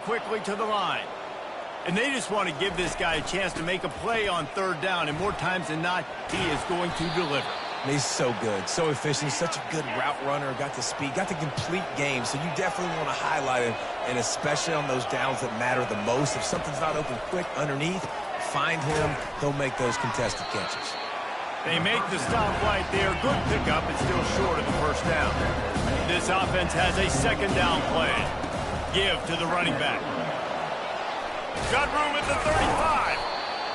quickly to the line. And they just want to give this guy a chance to make a play on third down, and more times than not, he is going to deliver. He's so good, so efficient, such a good route runner, got the speed, got the complete game, so you definitely want to highlight him, and especially on those downs that matter the most. If something's not open quick underneath, find him, he'll make those contested catches. They make the stop right there. Good pickup, but still short of the first down. This offense has a second down play. Give to the running back. Got room at the 35.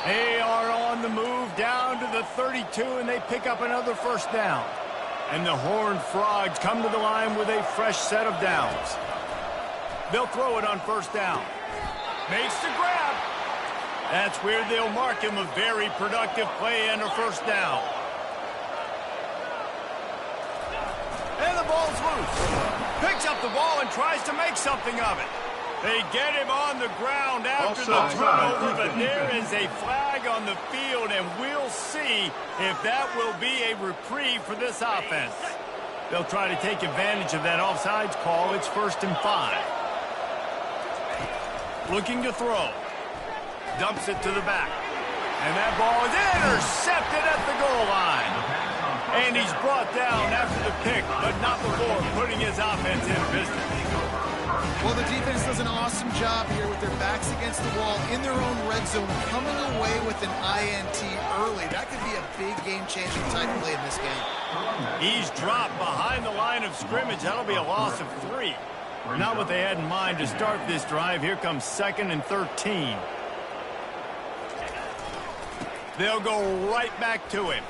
They are on the move down to the 32, and they pick up another first down. And the Horned Frogs come to the line with a fresh set of downs. They'll throw it on first down. Makes the grab. That's where they'll mark him a very productive play and a first down. And the ball's loose. Picks up the ball and tries to make something of it. They get him on the ground after the turnover, but there is a flag on the field, and we'll see if that will be a reprieve for this offense. They'll try to take advantage of that offsides call. It's 1st and 5. Looking to throw. Dumps it to the back. And that ball is intercepted at the goal line. And he's brought down after the pick, but not before putting his offense in business. Well, the defense does an awesome job here with their backs against the wall in their own red zone, coming away with an INT early. That could be a big game-changing type play in this game. He's dropped behind the line of scrimmage. That'll be a loss of 3. Not what they had in mind to start this drive. Here comes 2nd and 13. They'll go right back to him.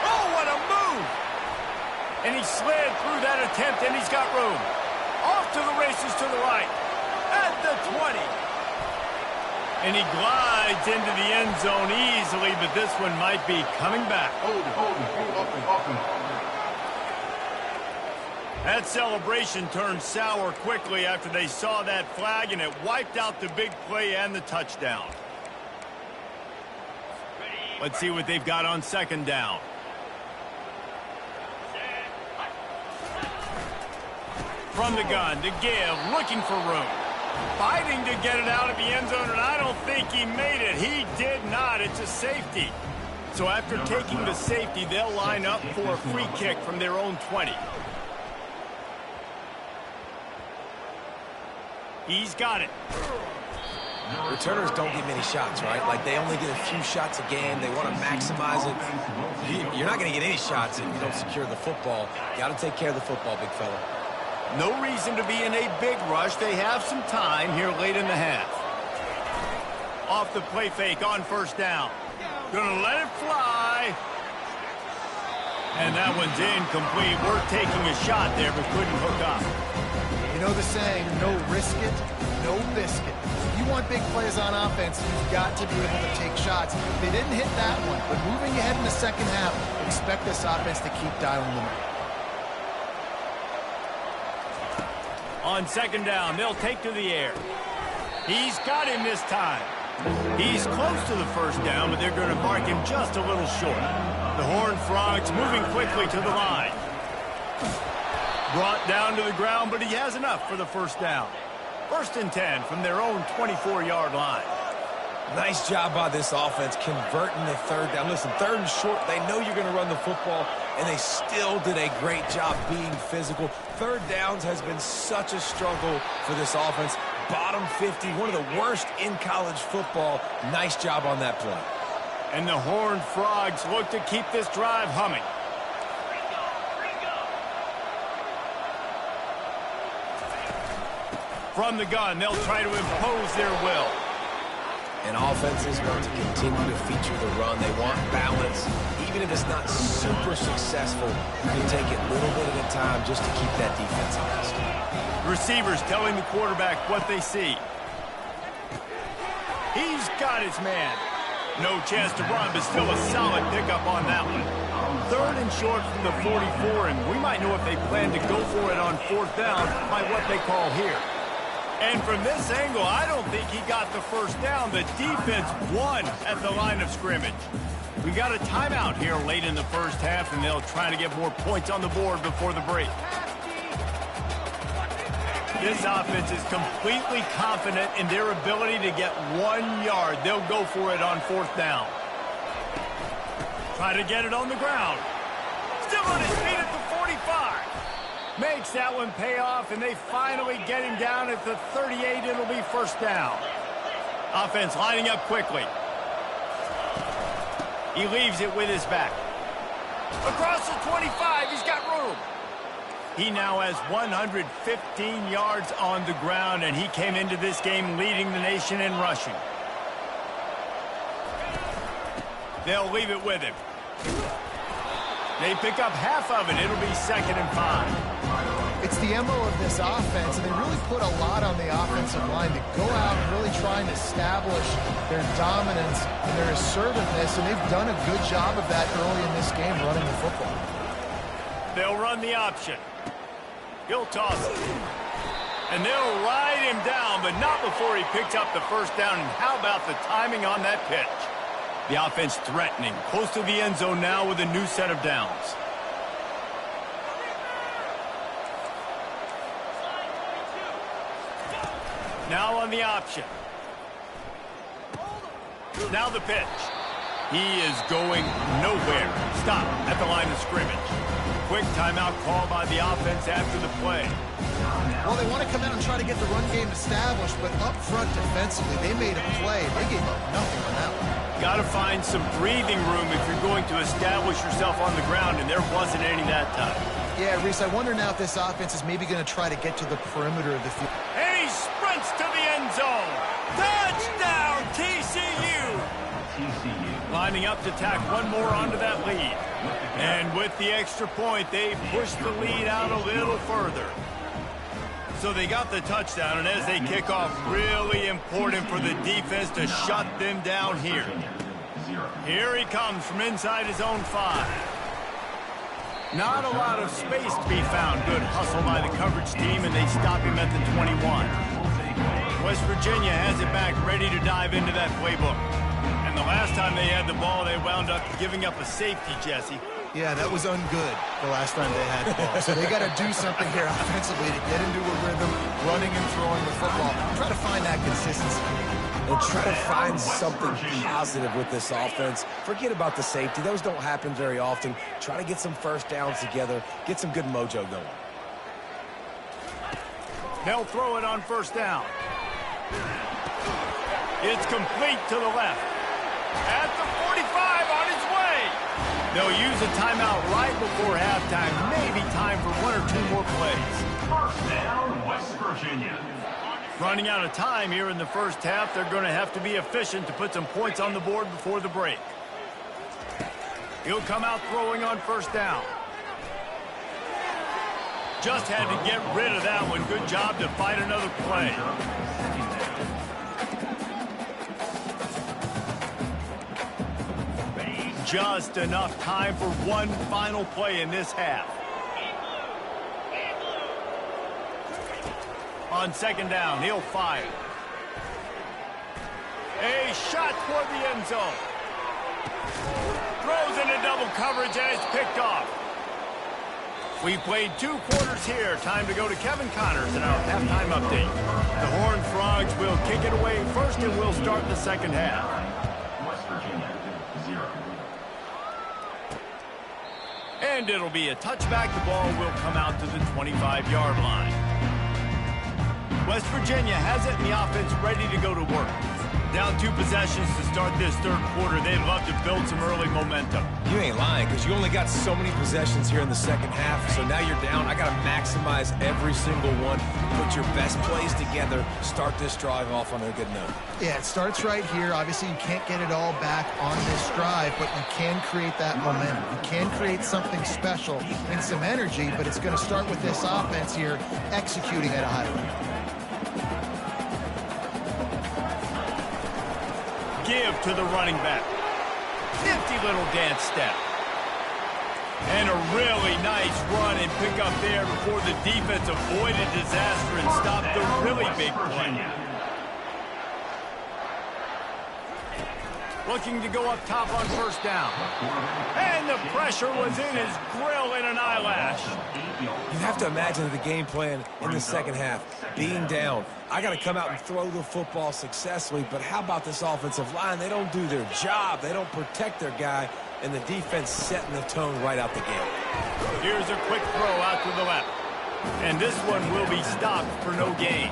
Oh, what a move! And he slid through that attempt, and he's got room. Off to the races to the right. At the 20. And he glides into the end zone easily, but this one might be coming back. That celebration turned sour quickly after they saw that flag, and it wiped out the big play and the touchdown. Let's see what they've got on 2nd down. From the gun to give, looking for room. Fighting to get it out of the end zone, and I don't think he made it. He did not. It's a safety. So after taking the safety, they'll line up for a free kick from their own 20. He's got it. Returners don't get many shots, right? Like, they only get a few shots a game. They want to maximize it. You're not going to get any shots if you don't secure the football. You got to take care of the football, big fella. No reason to be in a big rush. They have some time here late in the half. Off the play fake on first down. Gonna let it fly. And that one's incomplete. We're taking a shot there, but couldn't hook up. You know the saying, no risk it, no biscuit. If you want big plays on offense, you've got to be able to take shots. They didn't hit that one, but moving ahead in the second half, expect this offense to keep dialing them up. On 2nd down, they'll take to the air. He's got him this time. He's close to the first down, but they're going to mark him just a little short. The Horned Frogs moving quickly to the line. Brought down to the ground, but he has enough for the first down. 1st and 10 from their own 24-yard line. Nice job by this offense converting the 3rd down. Listen, 3rd and short, they know you're going to run the football, and they still did a great job being physical. 3rd downs has been such a struggle for this offense. Bottom 50, one of the worst in college football. Nice job on that play. And the Horned Frogs look to keep this drive humming. From the gun, they'll try to impose their will. And offenses want to continue to feature the run. They want balance. Even if it's not super successful, you can take it little bit at a time just to keep that defense honest. Receivers telling the quarterback what they see. He's got his man. No chance to run, but still a solid pickup on that one. 3rd and short from the 44, and we might know if they plan to go for it on 4th down by what they call here. And from this angle, I don't think he got the first down. The defense won at the line of scrimmage. We got a timeout here late in the first half, and they'll try to get more points on the board before the break. This offense is completely confident in their ability to get 1 yard. They'll go for it on 4th down. Try to get it on the ground. Still on his feet at the 45. Makes that one pay off, and they finally get him down at the 38. It'll be 1st down. Offense lining up quickly. He leaves it with his back. Across the 25, he's got room. He now has 115 yards on the ground, and he came into this game leading the nation in rushing. They'll leave it with him. They pick up half of it. It'll be 2nd and 5. It's the MO of this offense, and they really put a lot on the offensive line to go out and really try and establish their dominance and their assertiveness, and they've done a good job of that early in this game running the football. They'll run the option. He'll toss it. And they'll ride him down, but not before he picks up the 1st down. And how about the timing on that pitch? The offense threatening, close to the end zone now with a new set of downs. Now on the option. Now the pitch. He is going nowhere. Stop at the line of scrimmage. Quick timeout call by the offense after the play. Well, they want to come out and try to get the run game established, but up front defensively, they made a play. They gave up nothing on that one. Got to find some breathing room if you're going to establish yourself on the ground, and there wasn't any that time. Yeah, Reese, I wonder now if this offense is maybe going to try to get to the perimeter of the field. And he sprints to the end zone. Touchdown, TCU! Lining up to tack one more onto that lead. And with the extra point, they push the lead out a little further. So they got the touchdown, and as they kick off, really important for the defense to shut them down here. Here he comes from inside his own 5. Not a lot of space to be found. Good hustle by the coverage team, and they stop him at the 21. West Virginia has it back, ready to dive into that playbook. And the last time they had the ball, they wound up giving up a safety, Jesse. Yeah, that was ungood the last time they had the ball. So they got to do something here offensively to get into a rhythm, running and throwing the football. Try to find that consistency. And try to find something positive with this offense. Forget about the safety. Those don't happen very often. Try to get some 1st downs together. Get some good mojo going. They'll throw it on 1st down. It's complete to the left. At the 45, on its way. They'll use a timeout right before halftime. Maybe time for 1 or 2 more plays. 1st down, West Virginia. Running out of time here in the 1st half. They're going to have to be efficient to put some points on the board before the break. He'll come out throwing on 1st down. Just had to get rid of that one. Good job to fight another play. Just enough time for one final play in this half. On 2nd down, he'll fire. A shot toward the end zone. Throws into double coverage and it's picked off. We played 2 quarters here. Time to go to Kevin Connors in our halftime update. The Horned Frogs will kick it away first and we'll start the 2nd half. West Virginia, 0. And it'll be a touchback. The ball will come out to the 25-yard line. West Virginia has it, and the offense ready to go to work. Down 2 possessions to start this 3rd quarter. They'd love to build some early momentum. You ain't lying, because you only got so many possessions here in the 2nd half, so now you're down. I got to maximize every single one. Put your best plays together. Start this drive off on a good note. Yeah, it starts right here. Obviously, you can't get it all back on this drive, but you can create that momentum. You can create something special and some energy, but it's going to start with this offense here executing at a high level. Give to the running back. Nifty little dance step. And a really nice run and pick up there before the defense avoided disaster and stopped the really big play. Looking to go up top on first down. And the pressure was in his grill in an eyelash. You have to imagine the game plan in the second half. Being down, I got to come out and throw the football successfully, but how about this offensive line? They don't do their job. They don't protect their guy, and the defense setting the tone right out the gate. Here's a quick throw out to the left. And this one will be stopped for no gain.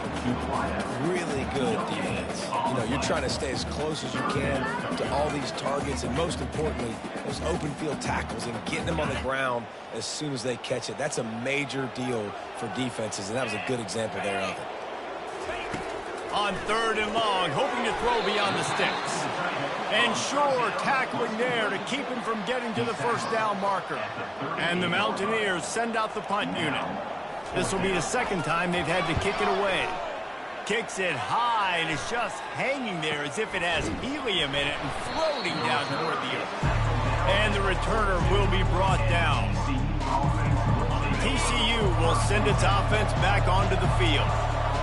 Really good defense. You know, you're trying to stay as close as you can to all these targets, and most importantly, those open field tackles and getting them on the ground as soon as they catch it. That's a major deal for defenses, and that was a good example there of it. On third and long, hoping to throw beyond the sticks. And sure, tackling there to keep him from getting to the first down marker. And the Mountaineers send out the punt unit. This will be the second time they've had to kick it away. Kicks it high, and it's just hanging there as if it has helium in it and floating down toward the earth. And the returner will be brought down. TCU will send its offense back onto the field.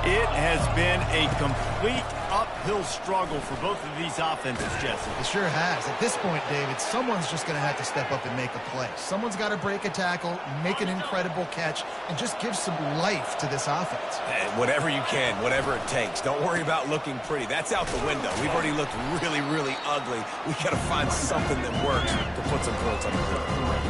It has been a complete uphill struggle for both of these offenses, Jesse. It sure has. At this point, David, someone's just going to have to step up and make a play. Someone's got to break a tackle, make an incredible catch, and just give some life to this offense. And whatever you can, whatever it takes. Don't worry about looking pretty. That's out the window. We've already looked really, really ugly. We got to find something that works to put some points on the board.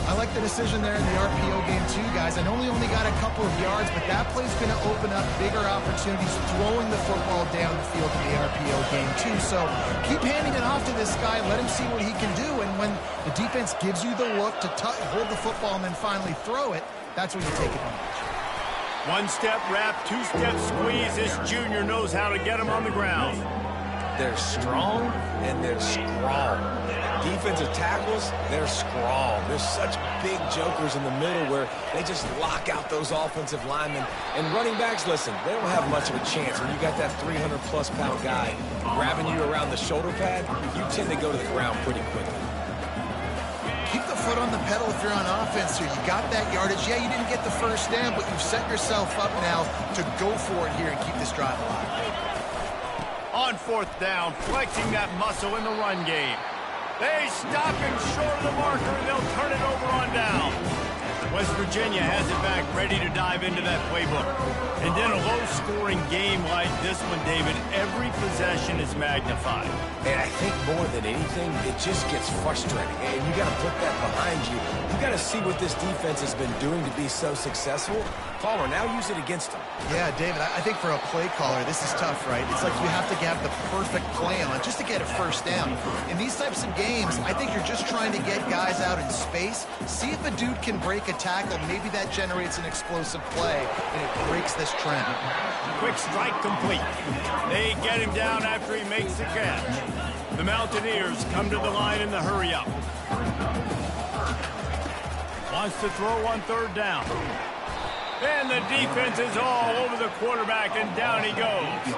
I like the decision there in the RPO game too, guys. I know we only got a couple of yards, but that play's going to open up bigger opportunities throwing the football down the field in the RPO game too. So keep handing it off to this guy. Let him see what he can do. And when the defense gives you the look to hold the football and then finally throw it, that's when you take advantage. One-step wrap, two-step squeeze. This junior knows how to get him on the ground. They're strong, and they're strong. Defensive tackles, they're strong. There's such big jokers in the middle where they just lock out those offensive linemen. And running backs, listen, they don't have much of a chance. When you got that 300-plus pound guy grabbing you around the shoulder pad, you tend to go to the ground pretty quickly. Keep the foot on the pedal if you're on offense here. You got that yardage. Yeah, you didn't get the first down, but you've set yourself up now to go for it here and keep this drive alive. On fourth down, flexing that muscle in the run game. They stop him short of the marker, and they'll turn it over on down. West Virginia has it back, ready to dive into that playbook. And in a low-scoring game like this one, David, every possession is magnified. And I think more than anything, it just gets frustrating. And you got to put that behind you. You got to see what this defense has been doing to be so successful. Caller, now use it against them. Yeah, David, I think for a play caller, this is tough, right? It's like you have to have the perfect play on just to get a first down. In these types of games, I think you're just trying to get guys out in space, see if a dude can break a tackle. Maybe that generates an explosive play, and it breaks this trend. Quick strike complete. They get him down after he makes the catch. The Mountaineers come to the line in the hurry-up. Wants to throw on third down. And the defense is all over the quarterback, and down he goes.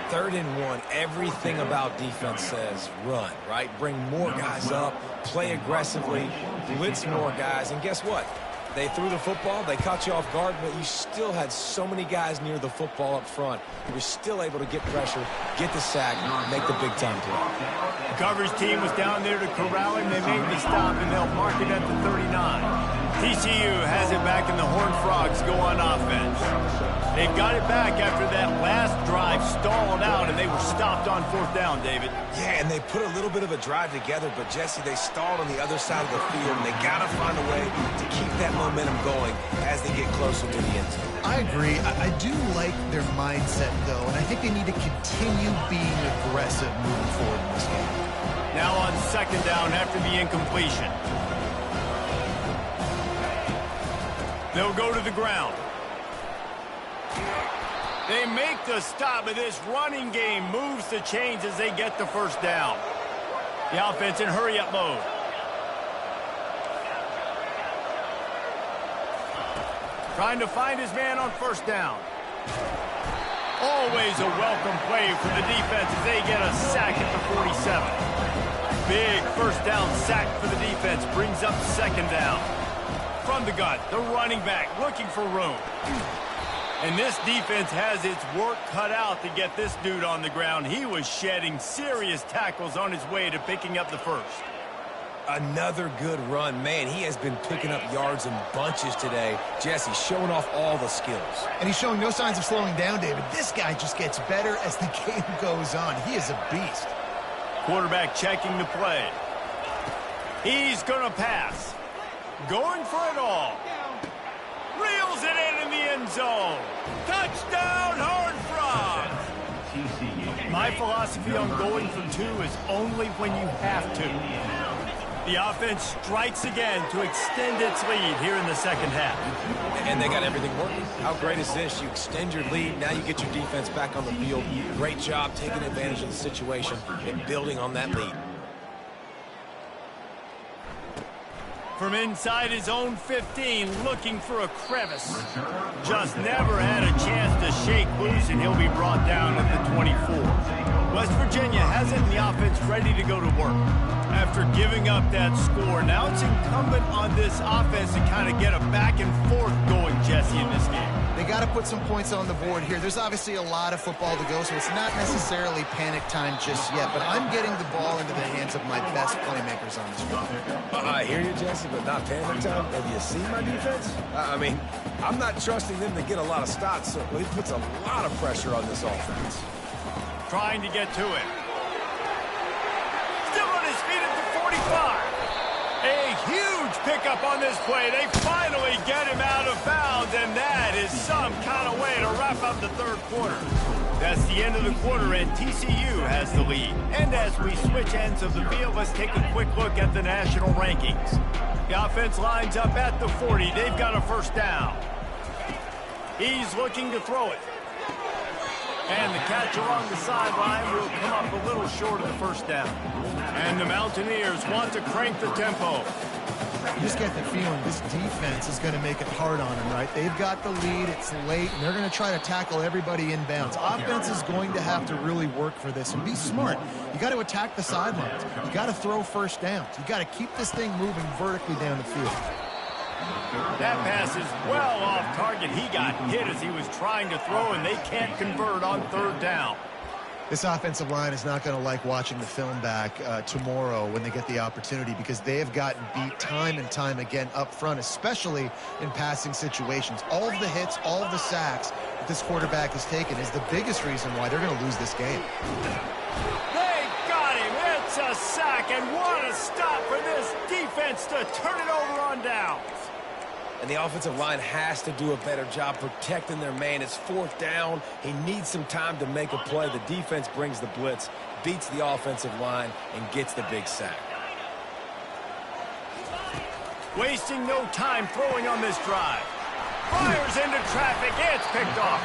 3rd and 1, everything about defense says run, right? Bring more guys up, play aggressively, blitz more guys, and guess what? They threw the football, they caught you off guard, but you still had so many guys near the football up front. You were still able to get pressure, get the sack, make the big-time play. The coverage team was down there to corral him. They made the stop, and they'll mark it at the 39. TCU has it back, and the Horned Frogs go on offense. They got it back after that last drive stalled out, and they were stopped on fourth down, David. Yeah, and they put a little bit of a drive together, but, Jesse, they stalled on the other side of the field, and they got to find a way to keep that momentum going as they get closer to the end zone. I agree. I do like their mindset, though, and I think they need to continue being aggressive moving forward in this game. Now on second down after the incompletion. They'll go to the ground. They make the stop, but this running game moves the chains as they get the first down. The offense in hurry-up mode. Trying to find his man on first down. Always a welcome play for the defense as they get a sack at the 47. Big first down sack for the defense brings up second down. From the gun, the running back looking for room. And this defense has its work cut out to get this dude on the ground. He was shedding serious tackles on his way to picking up the first. Another good run. Man, he has been picking up yards in bunches today. Jesse showing off all the skills. And he's showing no signs of slowing down, David. This guy just gets better as the game goes on. He is a beast. Quarterback checking the play. He's going to pass. Going for it all. Reels it in the end zone. Touchdown, Horned Frogs. My philosophy on going for two is only when you have to. The offense strikes again to extend its lead here in the second half. And they got everything working. How great is this? You extend your lead. Now you get your defense back on the field. Great job taking advantage of the situation and building on that lead. From inside his own 15, looking for a crevice. Just never had a chance to shake loose, and he'll be brought down at the 24. West Virginia has it in the offense ready to go to work. After giving up that score, now it's incumbent on this offense to kind of get a back and forth going, Jesse, in this game. They got to put some points on the board here. There's obviously a lot of football to go, so it's not necessarily panic time just yet, but I'm getting the ball into the hands of my best playmakers on this one. I hear you, Jesse, but not panic time. Have you seen my defense? I mean, I'm not trusting them to get a lot of stops, so it puts a lot of pressure on this offense. Trying to get to it. Still on his feet at the 45. A huge pickup on this play. They finally get him out of bounds, and that is some kind of way to wrap up the third quarter. That's the end of the quarter, and TCU has the lead. And as we switch ends of the field, let's take a quick look at the national rankings. The offense lines up at the 40. They've got a first down. He's looking to throw it. And the catch along the sideline will come up a little short of the first down. And the Mountaineers want to crank the tempo. You just get the feeling this defense is going to make it hard on them, right? They've got the lead, it's late, and they're going to try to tackle everybody inbounds. Offense is going to have to really work for this and be smart. You got to attack the sidelines. You got to throw first downs. You got to keep this thing moving vertically down the field. That pass is well off target. He got hit as he was trying to throw, and they can't convert on third down. This offensive line is not going to like watching the film back tomorrow when they get the opportunity, because they have gotten beat time and time again up front, especially in passing situations. All of the hits, all of the sacks that this quarterback has taken is the biggest reason why they're going to lose this game. They got him. It's a sack, and what a stop for this defense to turn it over on downs. And the offensive line has to do a better job protecting their man. It's fourth down. He needs some time to make a play. The defense brings the blitz, beats the offensive line, and gets the big sack. Wasting no time throwing on this drive. Fires into traffic. It's picked off.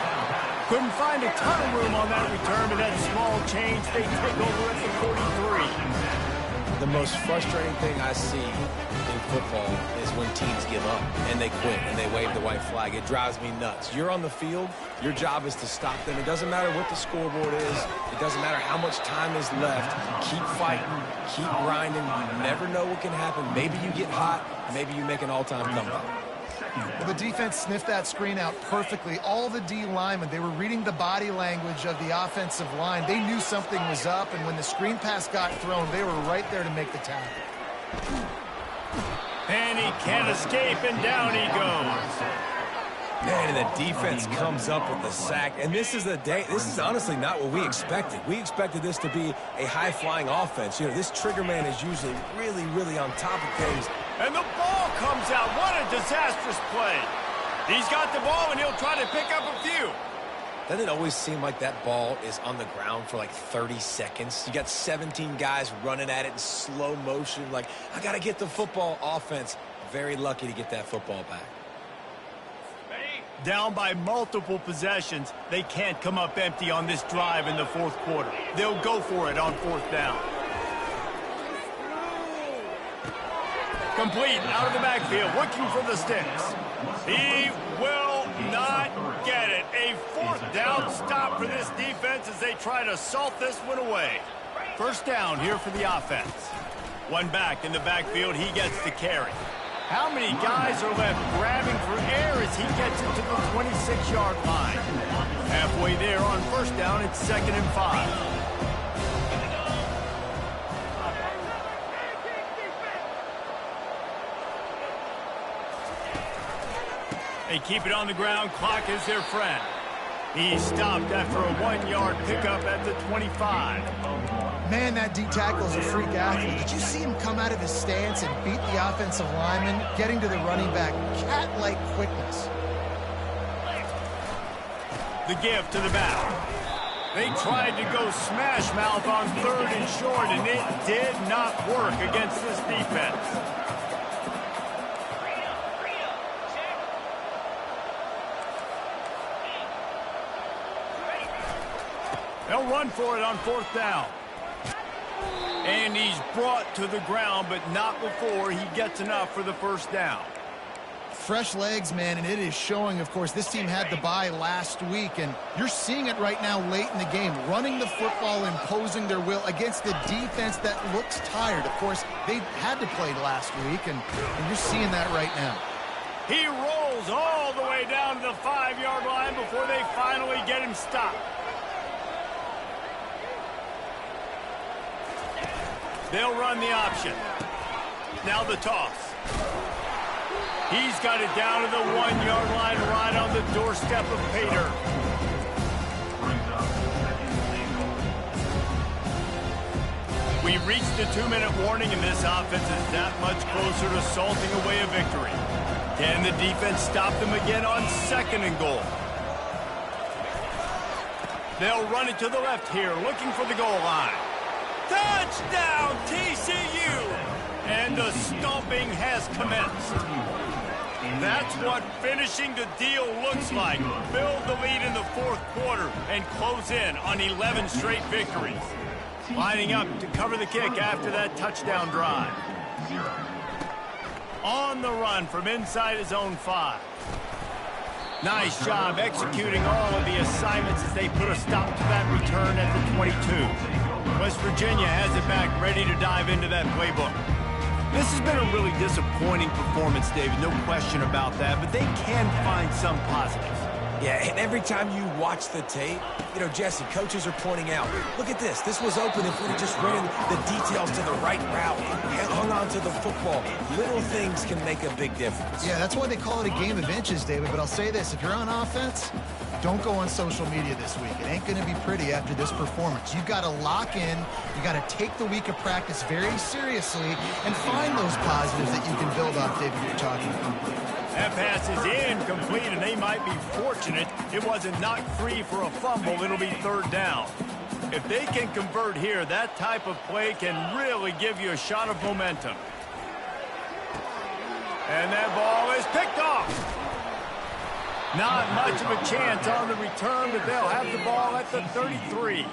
Couldn't find a ton of room on that return, but that small change, they take over at the 43. The most frustrating thing I see in football is when teams give up and they quit and they wave the white flag. It drives me nuts. You're on the field. Your job is to stop them. It doesn't matter what the scoreboard is. It doesn't matter how much time is left. Keep fighting. Keep grinding. You never know what can happen. Maybe you get hot. Maybe you make an all-time comeback. Well, the defense sniffed that screen out perfectly. All the D linemen, they were reading the body language of the offensive line. They knew something was up, and when the screen pass got thrown, they were right there to make the tackle. And he can't escape, and down he goes. Man, and the defense comes up with the sack. And this is honestly not what we expected. We expected this to be a high-flying offense. You know, this trigger man is usually really, really on top of things. And the ball comes out. What a disastrous play. He's got the ball, and he'll try to pick up a few. Doesn't it always seem like that ball is on the ground for like 30 seconds? You got 17 guys running at it in slow motion. Like, I got to get the football. Offense, very lucky to get that football back. Down by multiple possessions, they can't come up empty on this drive in the fourth quarter. They'll go for it on fourth down. Complete out of the backfield, looking for the sticks. He will not get it. A fourth down stop for this defense as they try to salt this one away. First down here for the offense. One back in the backfield, he gets the carry. How many guys are left grabbing for air as as he gets it to the 26-yard line. Halfway there on first down, it's 2nd and 5. They keep it on the ground. Clock is their friend. He's stopped after a 1-yard pickup at the 25. Man, that D tackle is a freak athlete. Did you see him come out of his stance and beat the offensive lineman, getting to the running back? Cat-like quickness. The give to the back. They tried to go smash mouth on 3rd and short, and it did not work against this defense. They'll run for it on 4th down. And he's brought to the ground, but not before he gets enough for the first down. Fresh legs, man, and it is showing. Of course, this team had the bye last week, and you're seeing it right now late in the game, running the football, imposing their will against the defense that looks tired. Of course, they had to play last week, and you're seeing that right now. He rolls all the way down to the 5-yard line before they finally get him stopped. They'll run the option. Now the toss. He's got it down to the 1-yard line right on the doorstep of Pater. We reached the 2-minute warning, and this offense is that much closer to salting away a victory. Can the defense stop them again on 2nd and goal? They'll run it to the left here, looking for the goal line. Touchdown, TCU! And the stomping has commenced. That's what finishing the deal looks like. Build the lead in the 4th quarter and close in on 11 straight victories. Lining up to cover the kick after that touchdown drive. On the run from inside his own 5. Nice job executing all of the assignments as they put a stop to that return at the 22. West Virginia has it back, ready to dive into that playbook. This has been a really disappointing performance, David, no question about that, but they can find some positives. Yeah, and every time you watch the tape, you know, Jesse, coaches are pointing out, look at this. This was open if we had just ran the details to the right route and hung on to the football. Little things can make a big difference. Yeah, that's why they call it a game of inches, David. But I'll say this, if you're on offense, don't go on social media this week. It ain't going to be pretty after this performance. You've got to lock in. You got to take the week of practice very seriously and find those positives that you can build off, David, you're talking about. That pass is incomplete, and they might be fortunate it wasn't knocked free for a fumble. It'll be 3rd down. If they can convert here, that type of play can really give you a shot of momentum. And that ball is picked off. Not much of a chance on the return, but they'll have the ball at the 33.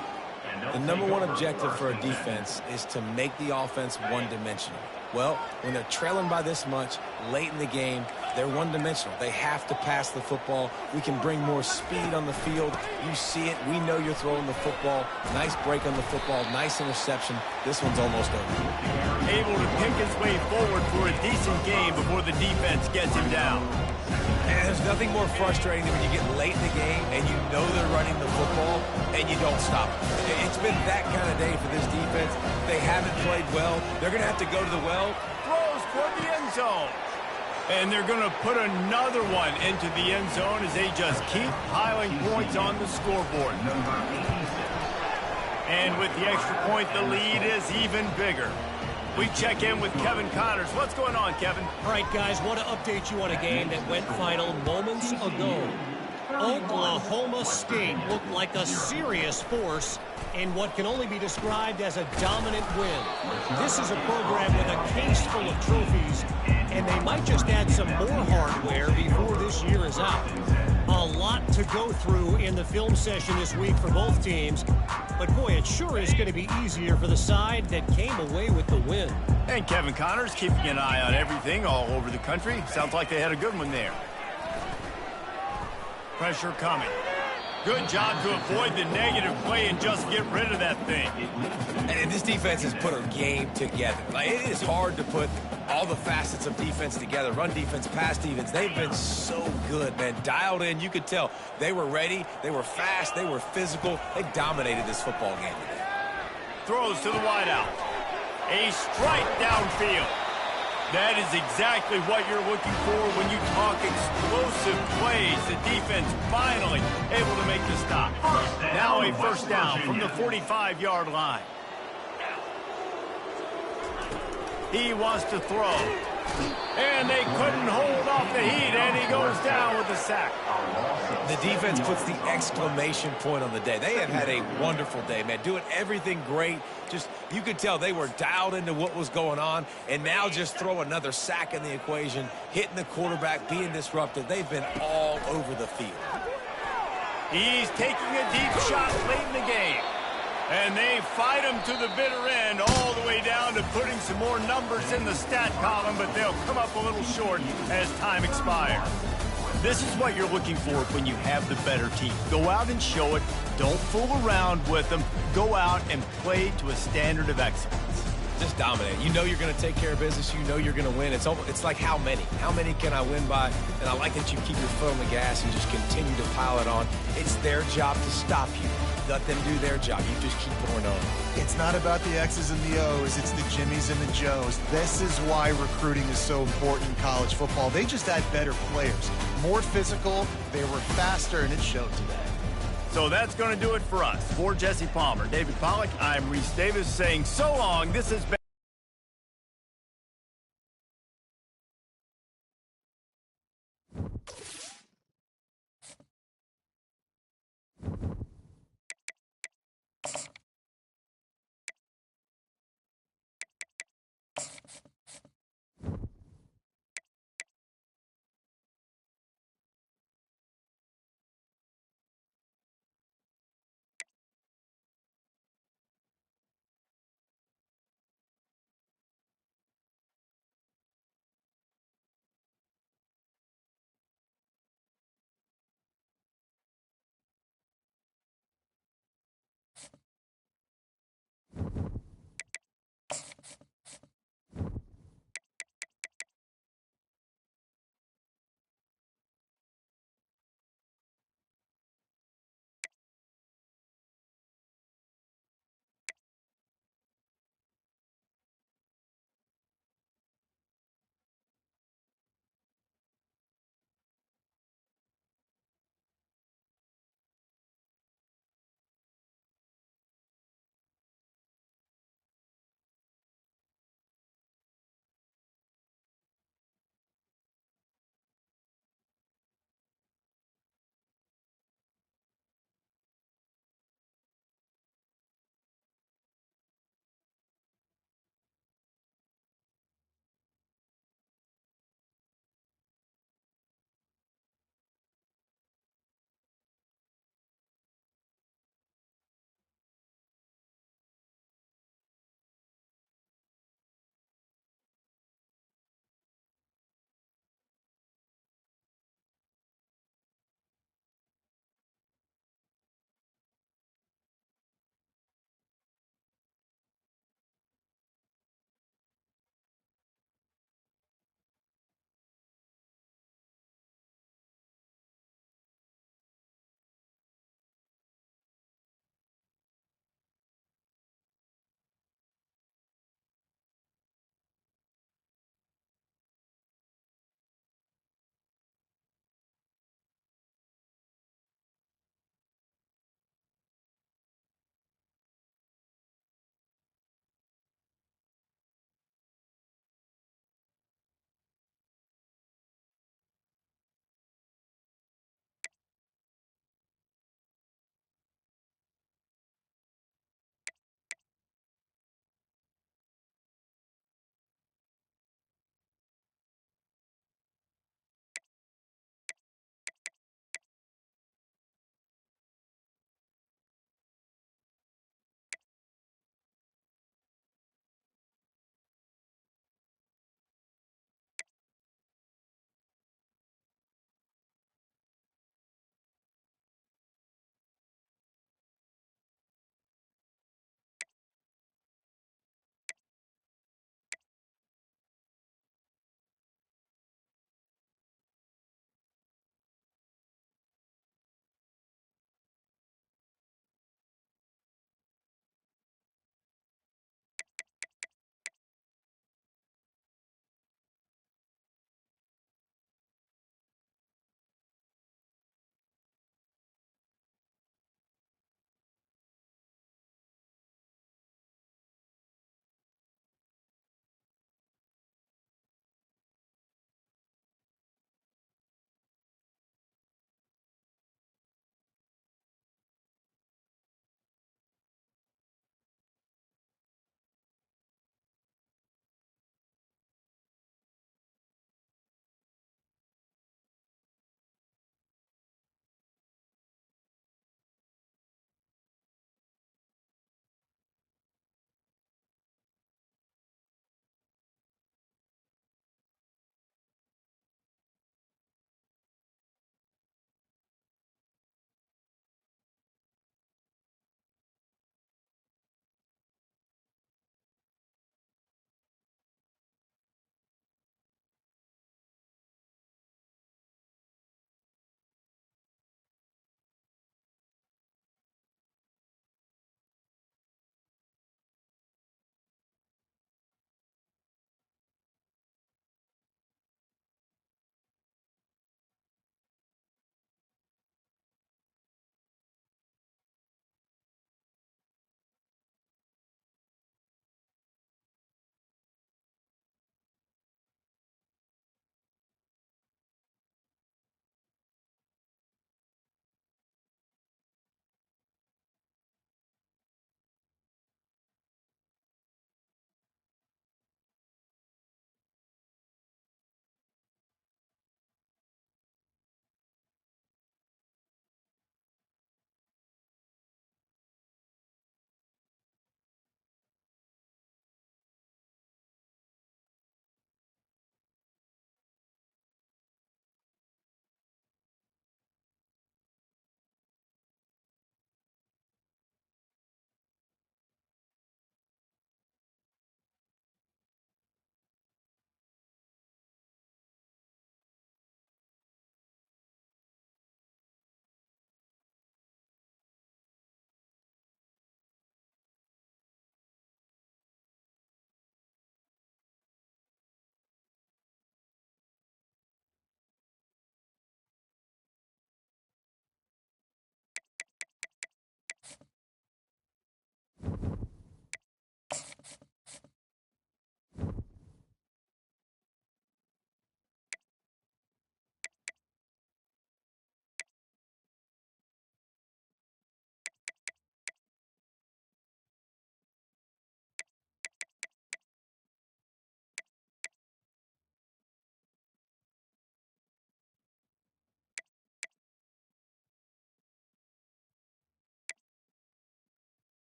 The #1 objective for a defense is to make the offense one-dimensional. Well, when they're trailing by this much late in the game, they're one-dimensional. They have to pass the football. We can bring more speed on the field. You see it. We know you're throwing the football. Nice break on the football. Nice interception. This one's almost over. Able to pick his way forward for a decent game before the defense gets him down. And there's nothing more frustrating than when you get late in the game and you know they're running the football and you don't stop it. It's been that kind of day for this defense. They haven't played well. They're going to have to go to the well. Throws toward the end zone. And they're going to put another one into the end zone as they just keep piling points on the scoreboard. And with the extra point, the lead is even bigger. We check in with Kevin Connors. What's going on, Kevin? All right, guys, want to update you on a game that went final moments ago. Oklahoma State looked like a serious force in what can only be described as a dominant win. This is a program with a case full of trophies, and they might just add some more hardware before this year is out. A lot to go through in the film session this week for both teams, but boy, it sure is going to be easier for the side that came away with the win. And Kevin Connors keeping an eye on everything all over the country. Sounds like they had a good one there. Pressure coming. Good job to avoid the negative play and just get rid of that thing. And this defense has put a game together. Like, it is hard to put all the facets of defense together, run defense, pass defense. They've been so good, man. Dialed in. You could tell they were ready. They were fast. They were physical. They dominated this football game today. Throws to the wideout. A strike downfield. That is exactly what you're looking for when you talk explosive plays. The defense finally able to make the stop. Now a first down from the 45-yard line. He wants to throw. And they couldn't hold off the heat, and he goes down with a sack. The defense puts the exclamation point on the day. They have had a wonderful day, man. Doing everything great. Just, you could tell they were dialed into what was going on, and now just throw another sack in the equation, hitting the quarterback, being disruptive. They've been all over the field. He's taking a deep shot late in the game. And they fight him to the bitter end, all the way down to putting some more numbers in the stat column, but they'll come up a little short as time expires. This is what you're looking for when you have the better team. Go out and show it. Don't fool around with them. Go out and play to a standard of excellence. Just dominate. You know you're going to take care of business. You know you're going to win. It's like how many? How many can I win by? And I like that you keep your foot on the gas and just continue to pile it on. It's their job to stop you. Let them do their job. You just keep going on. It's not about the X's and the O's. It's the Jimmies and the Joes. This is why recruiting is so important in college football. They just had better players. More physical. They were faster, and it showed today. So that's going to do it for us. For Jesse Palmer, David Pollack, I'm Reese Davis saying so long. This has been